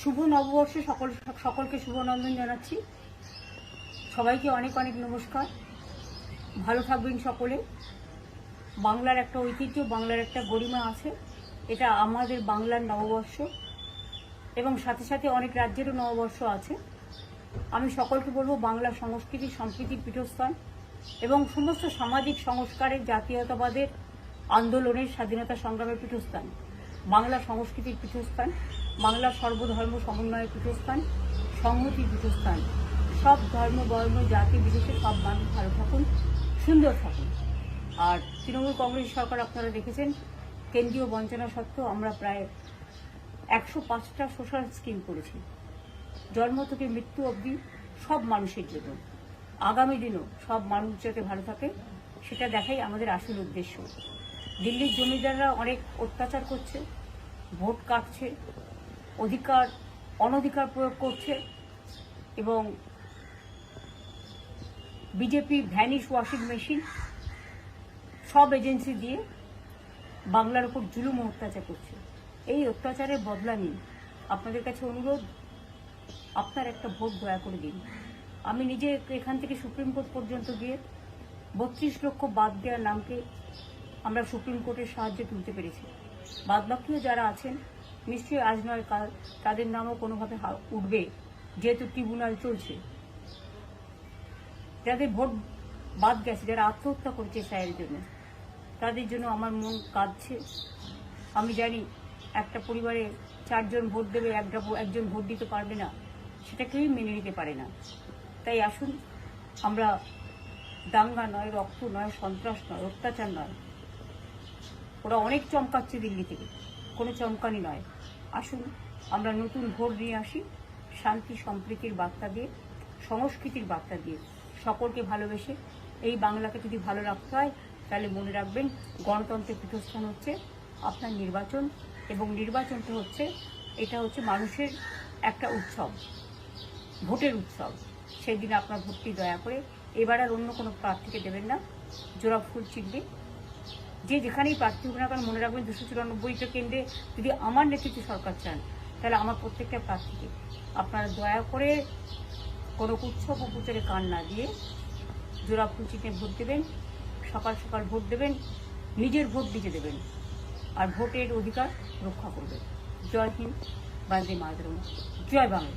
শুভ নববর্ষে সকলকে শুভনন্দন জানাচ্ছি। সবাইকে অনেক অনেক নমস্কার। ভালো থাকবেন সকলে। বাংলার একটা ঐতিহ্য, বাংলার একটা গরিমা আছে। এটা আমাদের বাংলার নববর্ষ এবং সাথে সাথে অনেক রাজ্যেরও নববর্ষ আছে। আমি সকলকে বলবো, বাংলা সংস্কৃতি সম্প্রীতির পীঠস্থান এবং সমস্ত সামাজিক সংস্কারের, জাতীয়তাবাদের আন্দোলনের, স্বাধীনতা সংগ্রামের পীঠস্থান, বাংলা সংস্কৃতির পীঠস্থান, বাংলার সর্বধর্ম সমন্বয়ের পীঠস্থান, সংহতির পীঠস্থান। সব ধর্ম, বর্ণ, জাতি বিশেষে সব মানুষ ভালো থাকুন, সুন্দর থাকুন। আর তৃণমূল কংগ্রেস সরকার আপনারা দেখেছেন, কেন্দ্রীয় বঞ্চনা সত্ত্বেও আমরা প্রায় 105টা সোশ্যাল স্কিম করেছি, জন্ম থেকে মৃত্যু অবধি সব মানুষের জন্য। আগামী দিনও সব মানুষ যাতে ভালো থাকে সেটা দেখাই আমাদের আসল উদ্দেশ্য। দিল্লির জমিদাররা অনেক অত্যাচার করছে, ভোট কাটছে, অনধিকার প্রয়োগ করছে এবং বিজেপি ভ্যানিশ ওয়াশিং মেশিন সব এজেন্সি দিয়ে বাংলার উপর জুলুম অত্যাচার করছে। এই অত্যাচারের বদলা নিন। আপনাদের কাছে অনুরোধ, আপনার একটা ভোট দয়া করে দিন। আমি নিজে এখান থেকে সুপ্রিম কোর্ট পর্যন্ত গিয়ে 32 লক্ষ বাদ দেওয়ার নামকে আমরা সুপ্রিম কোর্টের সাহায্যে তুলতে পেরেছি। বাদবাকিও যারা আছেন, নিশ্চয়ই আজ নয় কাল তাদের নামও কোনোভাবে উঠবে, যেহেতু ট্রিব্যুনাল চলছে। যাদের ভোট বাদ গেছে, যারা আত্মহত্যা করেছে সায়ের জন্য, তাদের জন্য আমার মন কাঁদছে। আমি জানি একটা পরিবারে 4 জন ভোট দেবে, একজন ভোট দিতে পারবে না, সেটা কেউই মেনে নিতে পারে না। তাই আসুন, আমরা দাঙ্গা নয়, রক্ত নয়, সন্ত্রাস নয়, অত্যাচার নয়, ওরা অনেক চমকাচ্ছে দিল্লি থেকে, কোনো চমকানি নয়। আসুন আমরা নতুন ভোট নিয়ে আসি, শান্তি সম্প্রীতির বার্তা দিয়ে, সংস্কৃতির বার্তা দিয়ে, সকলকে ভালোবেসে। এই বাংলাকে যদি ভালো রাখতে হয় তাহলে মনে রাখবেন, গণতন্ত্রের পীঠস্থান হচ্ছে আপনার নির্বাচন, এবং নির্বাচনটা হচ্ছে, এটা হচ্ছে মানুষের একটা উৎসব, ভোটের উৎসব। সেদিন আপনার ভোটটি দয়া করে এবার আর অন্য কোনো প্রার্থীকে দেবেন না, জোড়া ফুল চিনবে। যে যেখানেই প্রার্থী হোক না কেন, মনে রাখবেন 294টা কেন্দ্রে যদি আমার নেতৃত্বে সরকার চান, তাহলে আমার প্রত্যেকটা প্রার্থীকে আপনারা দয়া করে কোনো উৎসব উপচারে কান না দিয়ে জোড়া ফুল চিহ্নে ভোট দেবেন। সকাল সকাল ভোট দেবেন, নিজের ভোট নিজে দেবেন, আর ভোটের অধিকার রক্ষা করবেন। জয় হিন্দ, বন্দে মাতরম, জয় বাংলা।